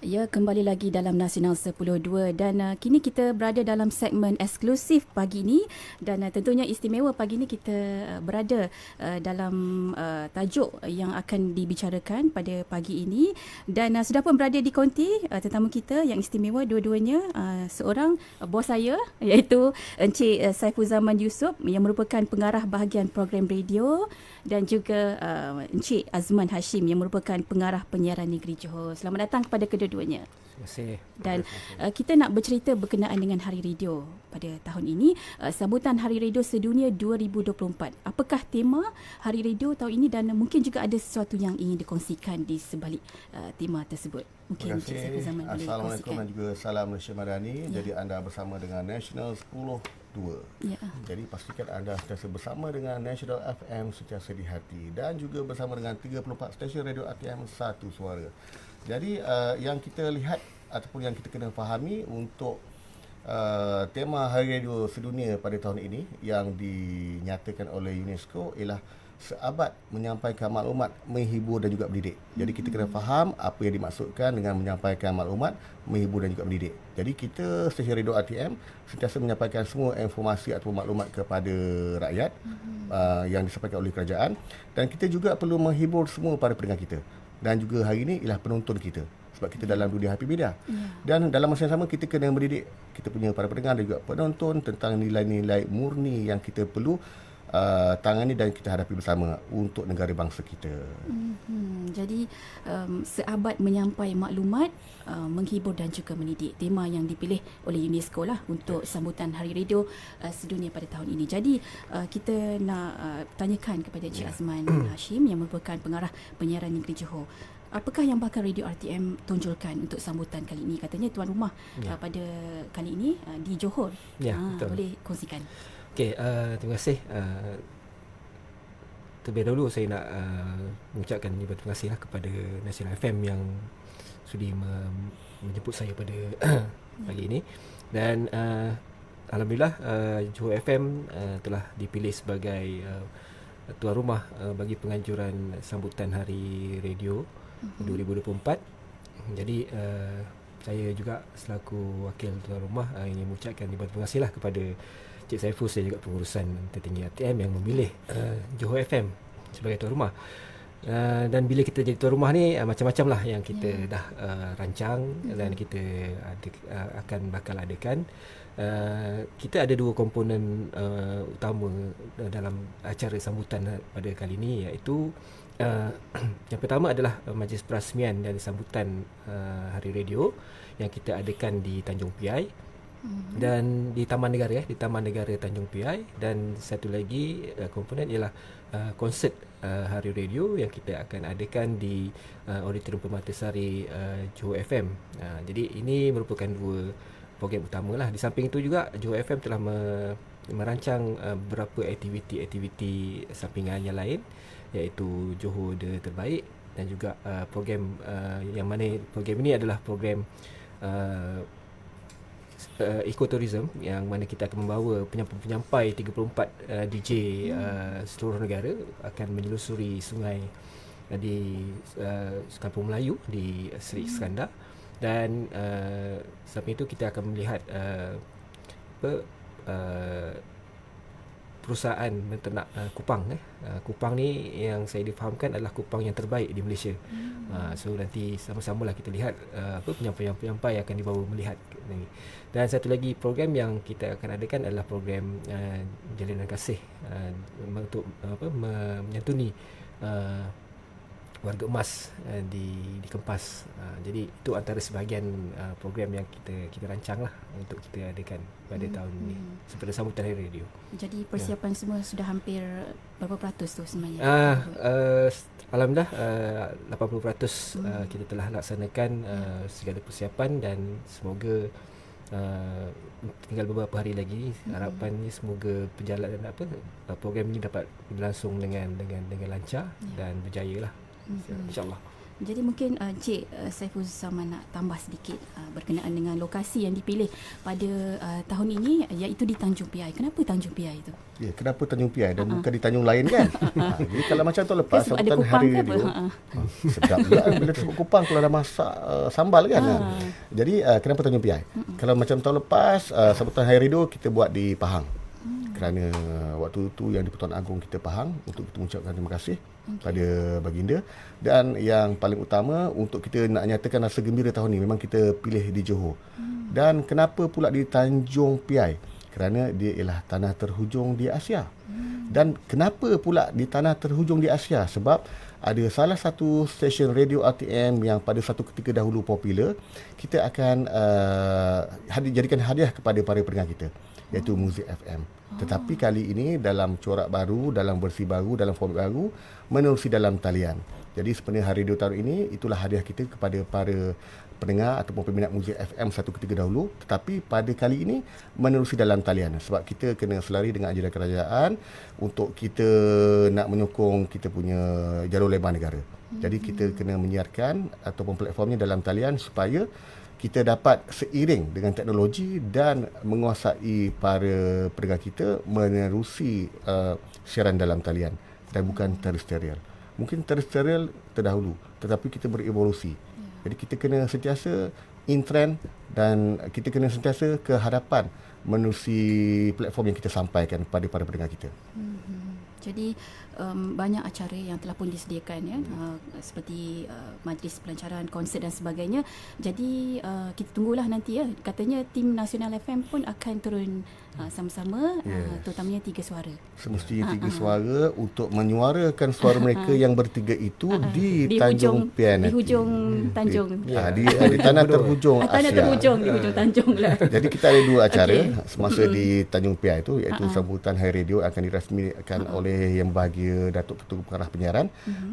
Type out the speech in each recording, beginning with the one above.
Ya, kembali lagi dalam Nasional 10.2 dan kini kita berada dalam segmen eksklusif pagi ini dan tentunya istimewa pagi ini kita berada dalam tajuk yang akan dibicarakan pada pagi ini dan sudah pun berada di konti tetamu kita yang istimewa dua-duanya, seorang bos saya iaitu Encik Saiful Zaman Yusof yang merupakan pengarah bahagian program radio dan juga Encik Azman Hashim yang merupakan pengarah penyiaran negeri Johor. Selamat datang kepada kedua-duanya. Terima kasih. Dan kita nak bercerita berkenaan dengan Hari Radio pada tahun ini, sambutan Hari Radio Sedunia 2024. Apakah tema Hari Radio tahun ini dan mungkin juga ada sesuatu yang ingin dikongsikan di sebalik tema tersebut. Mungkin Encik Saiful Zaman boleh Assalamualaikum kongsikan. dan juga salam Malaysia Madani. Jadi anda bersama dengan National 10.2. Ya. Jadi pastikan anda sentiasa bersama dengan National FM sentiasa di hati dan juga bersama dengan 34 stesen radio RTM Satu Suara. Jadi yang kita lihat ataupun yang kita kena fahami untuk tema Hari Radio Sedunia pada tahun ini yang dinyatakan oleh UNESCO ialah seabad menyampaikan maklumat, menghibur dan juga mendidik. Jadi kita kena faham apa yang dimaksudkan dengan menyampaikan maklumat, menghibur dan juga mendidik. Jadi kita stesen radio RTM sentiasa menyampaikan semua informasi atau maklumat kepada rakyat yang disampaikan oleh kerajaan dan kita juga perlu menghibur semua para pendengar kita. Dan juga hari ini ialah penonton kita sebab kita dalam dunia happy media. Dan dalam masa yang sama kita kena mendidik kita punya para pendengar dan juga penonton tentang nilai-nilai murni yang kita perlu tangani dan kita hadapi bersama untuk negara bangsa kita. Jadi seabad menyampai maklumat, menghibur dan juga mendidik. Tema yang dipilih oleh UNESCO lah untuk sambutan Hari Radio Sedunia pada tahun ini. Jadi kita nak tanyakan kepada Encik Azman Hashim yang merupakan pengarah penyiaran negeri Johor. Apakah yang bakal Radio RTM tonjolkan untuk sambutan kali ini? Katanya tuan rumah pada kali ini di Johor. Ya, betul. Boleh kongsikan. Okey, terima kasih. Terlebih dahulu saya nak mengucapkan terima kasih kepada Nasional FM yang sudi menjemput saya pada pagi ini. Dan alhamdulillah Johor FM telah dipilih sebagai tuan rumah bagi penganjuran sambutan Hari Radio 2024. Jadi saya juga selaku wakil tuan rumah ingin mengucapkan terima kasih kepada Cik Saiful dan juga pengurusan tertinggi RTM yang memilih Johor FM sebagai tuan rumah. Dan bila kita jadi tuan rumah ni macam-macam lah yang kita dah rancang dan kita bakal adakan. Kita ada dua komponen utama dalam acara sambutan pada kali ini, iaitu yang pertama adalah majlis perasmian dan sambutan Hari Radio yang kita adakan di Tanjung Piai dan di Taman Negara Tanjung Piai, dan satu lagi komponen ialah konsert Hari Radio yang kita akan adakan di Auditorium Permatasari Johor FM. Jadi ini merupakan dua program utama lah. Di samping itu juga Johor FM telah merancang beberapa aktiviti sampingan yang lain, iaitu Johor The Terbaik dan juga program yang mana program ini adalah program ekotourism yang mana kita akan membawa penyampai 34 DJ seluruh negara akan menyelusuri sungai di Kampung Melayu di Seri Iskandar. Dan samping itu kita akan melihat perusahaan menternak kupang. Kupang ni yang saya difahamkan adalah kupang yang terbaik di Malaysia. So nanti sama-samalah kita lihat penyampai-penyampai akan dibawa melihat ni. Dan satu lagi program yang kita akan adakan adalah program jalinan kasih untuk menyantuni warga emas di Kempas. Jadi itu antara sebahagian program yang kita rancang lah untuk kita adakan pada tahun ini seperti sambutan Hari Radio. Jadi persiapan semua sudah hampir berapa peratus tu sebenarnya? Alhamdulillah 80% kita telah laksanakan segala persiapan dan semoga tinggal beberapa hari lagi. Harapannya semoga perjalanan program ini dapat berlangsung dengan lancar dan berjaya lah. InsyaAllah. Jadi mungkin Cik Saiful Zaman nak tambah sedikit berkenaan dengan lokasi yang dipilih pada tahun ini, iaitu di Tanjung Piai. Kenapa Tanjung Piai itu? Ya, kenapa Tanjung Piai dan bukan di Tanjung lain kan? Jadi kalau macam tahun lepas Sebab ada sambutan Kupang hari ke apa? radio. Sedap juga bila sebut Kupang kalau dah masak sambal kan. Jadi kenapa Tanjung Piai? Kalau macam tahun lepas sambutan hari radio kita buat di Pahang. Kerana waktu itu yang di-Pertuan Agong kita Pahang untuk kita mengucapkan terima kasih pada baginda, dan yang paling utama untuk kita nak nyatakan rasa gembira tahun ni memang kita pilih di Johor. Dan kenapa pula di Tanjung Piai? Kerana dia ialah tanah terhujung di Asia. Dan kenapa pula di tanah terhujung di Asia? Sebab ada salah satu stesen radio RTM yang pada satu ketika dahulu popular, kita akan jadikan hadiah kepada para pendengar kita, iaitu Muzik FM. Tetapi kali ini dalam corak baru, dalam versi baru, dalam format baru, menerusi dalam talian. Jadi sebenarnya hari radio tahun ini itulah hadiah kita kepada para pendengar ataupun peminat Muzik FM satu ketika dahulu, tetapi pada kali ini menerusi dalam talian, sebab kita kena selari dengan ajaran kerajaan untuk kita nak menyokong kita punya jalur lebar negara. Jadi kita kena menyiarkan ataupun platformnya dalam talian supaya kita dapat seiring dengan teknologi dan menguasai para pendengar kita menerusi siaran dalam talian dan bukan terestrial. Mungkin terestrial terdahulu, tetapi kita berevolusi. Jadi kita kena sentiasa in trend dan kita kena sentiasa ke hadapan menerusi platform yang kita sampaikan kepada para pendengar kita. Jadi banyak acara yang telah pun disediakan ya, seperti majlis pelancaran, konsert dan sebagainya. Jadi kita tunggulah nanti ya. Katanya tim Nasional FM pun akan turun sama-sama, terutamanya 3 suara. Semestinya 3 suara untuk menyuarakan suara mereka yang bertiga itu di Tanjung Piai nanti. Di hujung Tanjung. Di tanah terhujung Asia. Tanah terhujung di hujung Tanjung lah. Jadi kita ada 2 acara semasa di Tanjung Piai itu, iaitu sambutan Hari Radio akan dirasmikan oleh Yang Berbahagia Datuk Ketua Pengarah Penyiaran,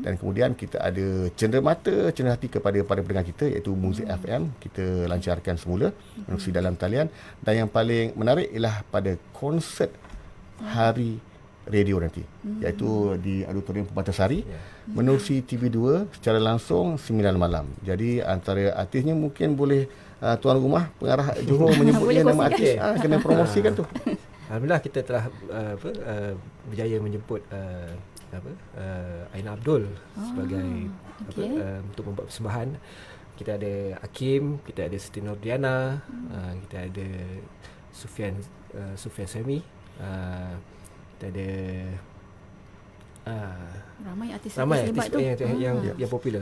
dan kemudian kita ada cenderamata, cenderahati kepada para pendengar kita, iaitu Muzik FM kita lancarkan semula menerusi dalam talian, dan yang paling menarik ialah pada konsert Hari Radio nanti, iaitu di Auditorium Perbatasari menerusi TV2 secara langsung 9 malam. Jadi antara artisnya mungkin boleh tuan rumah pengarah Johor menyebutnya nama artis, kena promosikan tu. Alhamdulillah kita telah berjaya menjemput Aina Abdul sebagai untuk membuat persembahan. Kita ada Hakim, kita ada Siti Nurdiana, kita ada Sufian Sami, kita ada ramai artis hebat tu yang popular.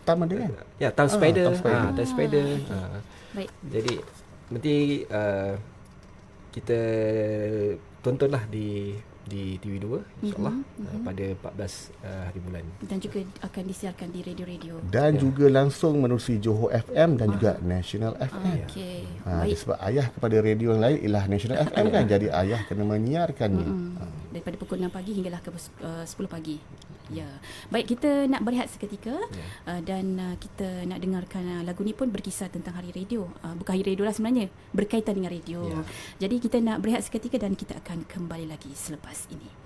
Tam ada kan? Ya, Tam Spider. Tam Spider. Baik. Jadi nanti kita tontonlah di TV2 insyaAllah pada 14 hari bulan. Dan juga akan disiarkan di radio-radio. Dan juga langsung menerusi Johor FM dan juga National FM. Okey. Sebab ayah kepada radio yang lain ialah National FM kan. Jadi ayah kena menyiarkannya. Daripada pukul 6 pagi hinggalah ke 10 pagi. Ya. Baik, kita nak berehat seketika dan kita nak dengarkan lagu ni pun berkisar tentang hari radio. Bukan hari radio lah sebenarnya, berkaitan dengan radio. Jadi kita nak berehat seketika dan kita akan kembali lagi selepas ini.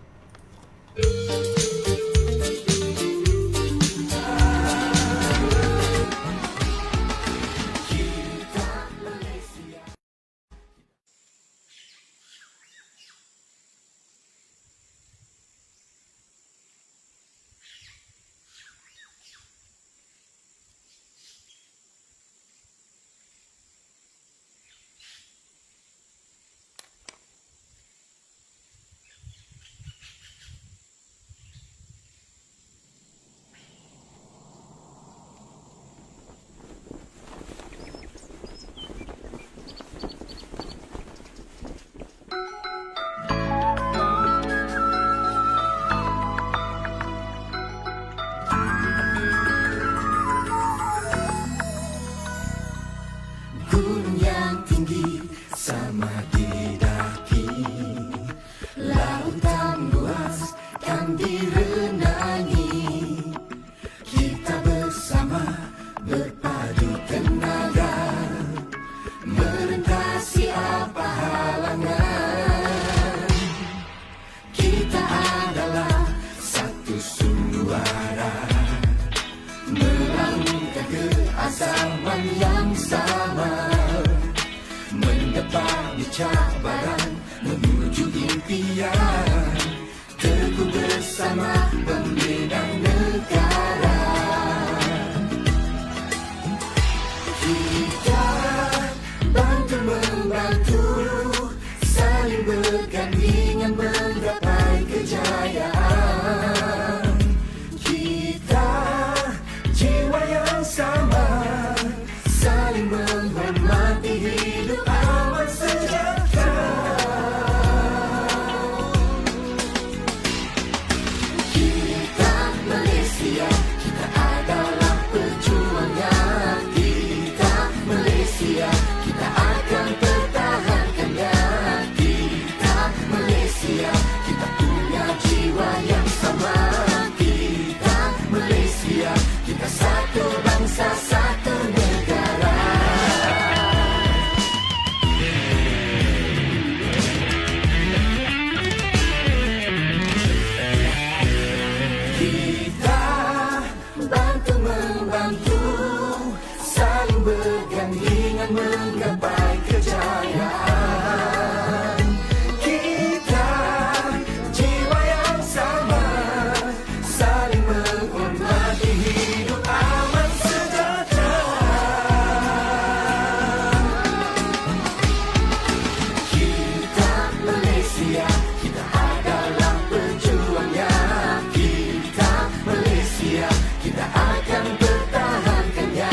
Kita adalah satu suara. yang sama, mendapat cabaran menuju impian, teguh bersama membina negara. Kita bantu-membantu, saling bergandingan menggapai kejayaan. Kita jiwa yang sama, saling menghormati hidup aman sejahtera. Kita Malaysia, kita adalah perjuangnya. Kita Malaysia, kita akan pertahankannya. Kita Malaysia, kita punya jiwa yang sama. Kita Malaysia, kita satu bangsa, satu negara. Kita bantu-membantu, saling bergandingan menggapai kejayaan. Kita jiwa yang sama, saling menghormati hidup aman sejahtera. Kita Malaysia, kita adalah pejuangnya. Kita Malaysia, kita akan pertahankannya.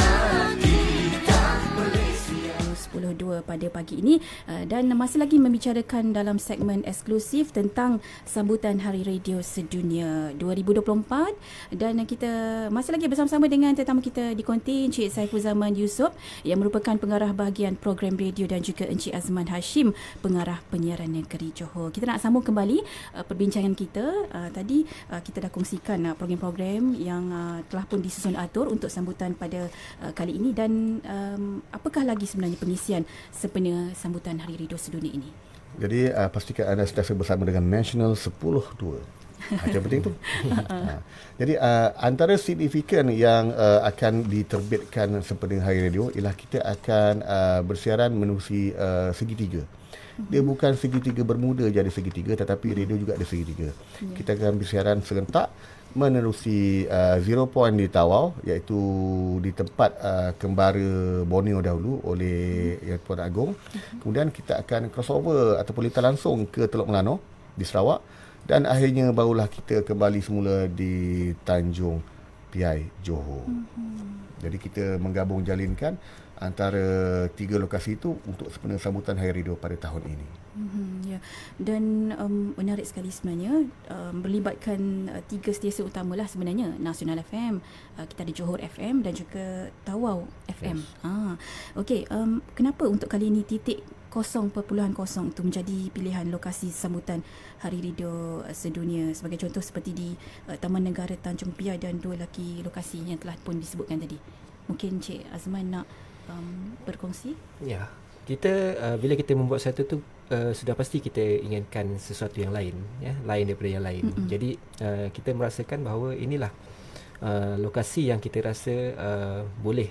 Kita Malaysia. 10.2 pada pagi ini dan masih lagi membicarakan dalam segmen eksklusif tentang sambutan Hari Radio Sedunia 2024 dan kita masih lagi bersama-sama dengan tetamu kita di konti Encik Saiful Zaman Yusof yang merupakan pengarah bahagian program radio dan juga Encik Azman Hashim pengarah penyiaran negeri Johor. Kita nak sambung kembali perbincangan kita. Tadi kita dah kongsikan program-program yang telah pun disusun atur untuk sambutan pada kali ini dan apakah lagi sebenarnya pengisian sempena sambutan Hari Radio Sedunia ini? Jadi pastikan anda sentiasa bersama dengan National 10.2. Itu yang penting tu. Jadi antara signifikan yang akan diterbitkan sempena Hari Radio ialah kita akan bersiaran menerusi segitiga. Dia bukan segitiga bermuda jadi segitiga, tetapi radio juga ada segitiga. Kita akan bersiaran serentak menerusi Zero Point di Tawau, iaitu di tempat kembara Borneo dahulu oleh Tuan Agong. Kemudian kita akan crossover ataupun lintas langsung ke Teluk Melano di Sarawak dan akhirnya barulah kita kembali semula di Tanjung Piai, Johor. Jadi kita menggabung jalinkan antara tiga lokasi itu untuk sempena sambutan Hari Radio pada tahun ini. Ya. Dan menarik sekali sebenarnya melibatkan tiga stesen utamalah sebenarnya, Nasional FM, kita ada Johor FM dan juga Tawau FM. Yes. Okey, kenapa untuk kali ini titik 0.0 itu menjadi pilihan lokasi sambutan Hari Radio Sedunia, sebagai contoh seperti di Taman Negara Tanjung Piai dan dua lagi lokasi yang telah pun disebutkan tadi. Mungkin Cik Azman nak berkongsi? Ya, kita bila kita membuat satu tu sudah pasti kita inginkan sesuatu yang lain, ya, lain daripada yang lain. Jadi kita merasakan bahawa inilah lokasi yang kita rasa boleh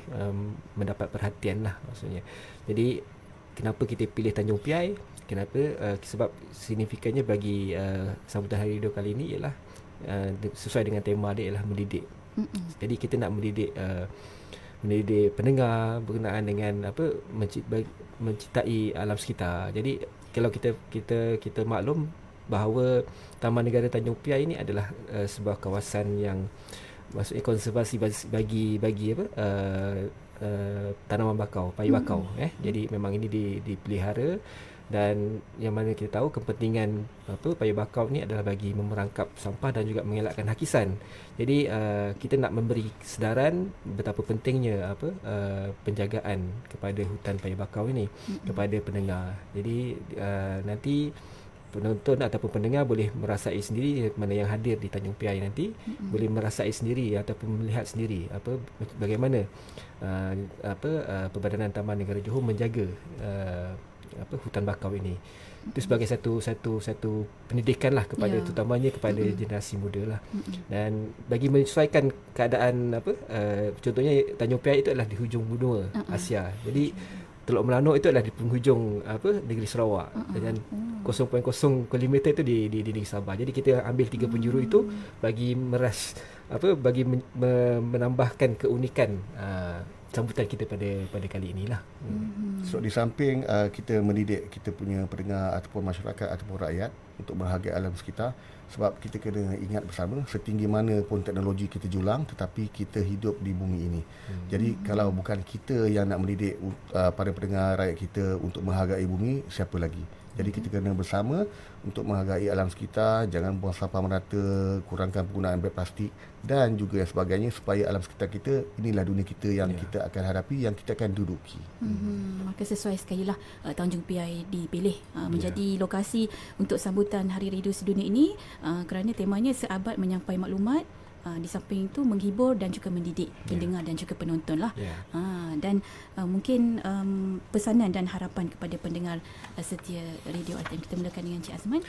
mendapat perhatian lah maksudnya. Jadi kenapa kita pilih Tanjung Piai? Kenapa? Sebab signifikannya bagi sambutan Hari Radio kali ini ialah sesuai dengan tema dia ialah mendidik. Jadi kita nak mendidik pendengar berkenaan dengan apa menciptai alam sekitar. Jadi kalau kita maklum bahawa Taman Negara Tanjung Piai ini adalah sebuah kawasan yang maksudnya konservasi bagi apa tanaman bakau, payu bakau. Jadi memang ini dipelihara dan yang mana kita tahu kepentingan payu bakau ni adalah bagi memerangkap sampah dan juga mengelakkan hakisan. Jadi kita nak memberi kesedaran betapa pentingnya penjagaan kepada hutan payu bakau ini kepada pendengar. Jadi nanti penonton ataupun pendengar boleh merasai sendiri, mana yang hadir di Tanjung Piai nanti boleh merasai sendiri ataupun melihat sendiri bagaimana Perbadanan Taman Negara Johor menjaga hutan bakau ini. Itu sebagai satu pendidikan lah kepada terutamanya kepada generasi muda lah. Dan bagi menyesuaikan keadaan contohnya Tanjung Piai itu adalah di hujung benua Asia. Jadi Teluk Melanuk itu adalah di penghujung negeri Sarawak dan 0.05 km itu di negeri Sabah. Jadi kita ambil 3 penjuru itu bagi bagi menambahkan keunikan sambutan kita pada kali inilah. So di samping kita mendidik kita punya pendengar ataupun masyarakat ataupun rakyat untuk menghargai alam sekitar, sebab kita kena ingat bersama setinggi mana pun teknologi kita julang, tetapi kita hidup di bumi ini. Jadi kalau bukan kita yang nak mendidik para pendengar rakyat kita untuk menghargai bumi, siapa lagi? Jadi kita kena bersama untuk menghargai alam sekitar, jangan buang sampah merata, kurangkan penggunaan beg plastik dan juga yang sebagainya, supaya alam sekitar kita, inilah dunia kita yang kita akan hadapi, yang kita akan duduki. Maka sesuai sekali lah Tanjung Piai dipilih menjadi lokasi untuk sambutan Hari Radio Sedunia ini kerana temanya seabad menyampai maklumat. Di samping itu menghibur dan juga mendidik pendengar dan juga penonton lah. Dan mungkin pesanan dan harapan kepada pendengar setia Radio ATM. Kita mulakan dengan Cik Azman.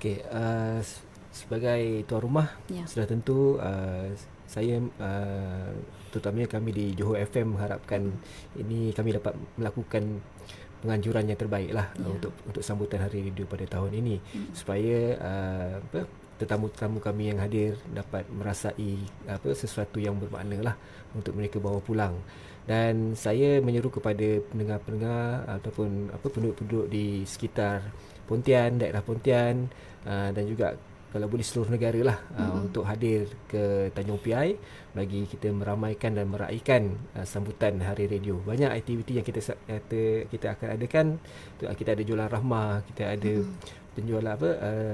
Okey, sebagai tuan rumah, sudah tentu saya terutamanya kami di Johor FM mengharapkan ini kami dapat melakukan penganjuran yang terbaik lah untuk sambutan Hari Radio pada tahun ini, supaya tetamu-tetamu kami yang hadir dapat merasai sesuatu yang bermakna lah untuk mereka bawa pulang. Dan saya menyeru kepada pendengar-pendengar ataupun penduduk-penduduk di sekitar Pontian, daerah Pontian dan juga kalau boleh seluruh negara lah untuk hadir ke Tanjung Piai bagi kita meramaikan dan meraihkan sambutan Hari Radio. Banyak aktiviti yang kita akan adakan. Kita ada jualan rahmah, kita ada penjualan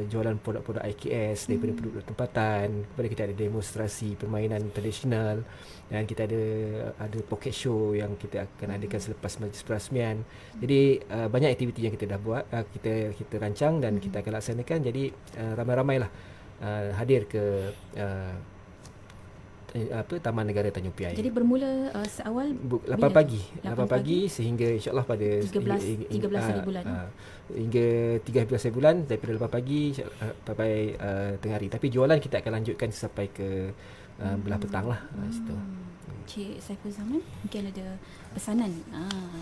jualan produk-produk IKS daripada penduduk tempatan, kepada kita ada demonstrasi permainan tradisional, dan kita ada pocket show yang kita akan adakan selepas majlis perasmian. Jadi banyak aktiviti yang kita dah buat, kita rancang dan kita akan laksanakan. Jadi ramai-ramailah hadir ke Taman Negara Tanjung Piai. Jadi bermula seawal 8 pagi sehingga insya-Allah pada 13 hari bulan. Hingga 13 hari bulan daripada 8 pagi sampai tengah hari. Tapi jualan kita akan lanjutkan sampai ke belah petang lah situ. Cik Saiful Zaman, mungkin ada pesanan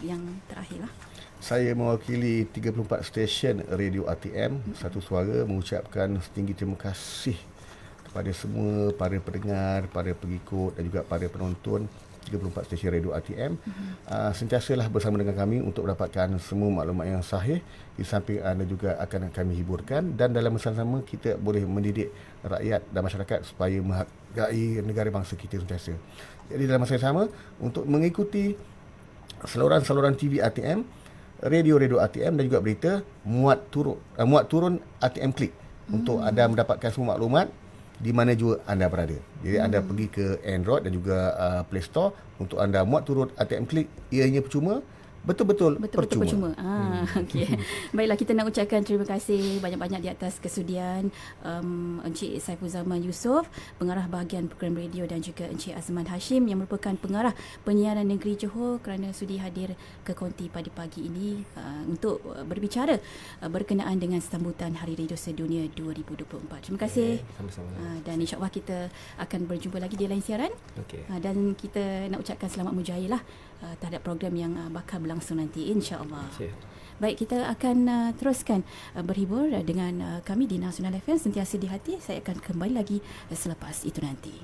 yang terakhir lah. Saya mewakili 34 stesen Radio ATM Satu Suara mengucapkan setinggi terima kasih kepada semua para pendengar, para pengikut dan juga para penonton 34 stesen Radio ATM. Sentiasalah bersama dengan kami untuk mendapatkan semua maklumat yang sahih. Di samping anda juga akan kami hiburkan, dan dalam masa sama kita boleh mendidik rakyat dan masyarakat supaya menghargai negara bangsa kita sentiasa. Jadi dalam masa yang sama, untuk mengikuti saluran-saluran TV ATM, radio ATM dan juga berita, muat turun ATM Klik untuk anda mendapatkan semua maklumat di mana juga anda berada. Jadi anda pergi ke Android dan juga Play Store, untuk anda muat turun ATM Klik, ianya percuma. Betul-betul percuma. Okey. Baiklah, kita nak ucapkan terima kasih banyak-banyak di atas kesudian Encik Saiful Zaman Yusof, pengarah bahagian program radio, dan juga Encik Azman Hashim yang merupakan pengarah penyiaran negeri Johor, kerana sudi hadir ke konti pada pagi ini untuk berbicara berkenaan dengan sambutan Hari Radio Sedunia 2024. Terima kasih. Sama-sama. Dan insya-Allah kita akan berjumpa lagi di lain siaran. Dan kita nak ucapkan selamat mujair lah terhadap program yang bakal berlangsung nanti, insya-Allah. Baik, kita akan teruskan berhibur dengan kami di Nasional FM, sentiasa di hati. Saya akan kembali lagi selepas itu nanti.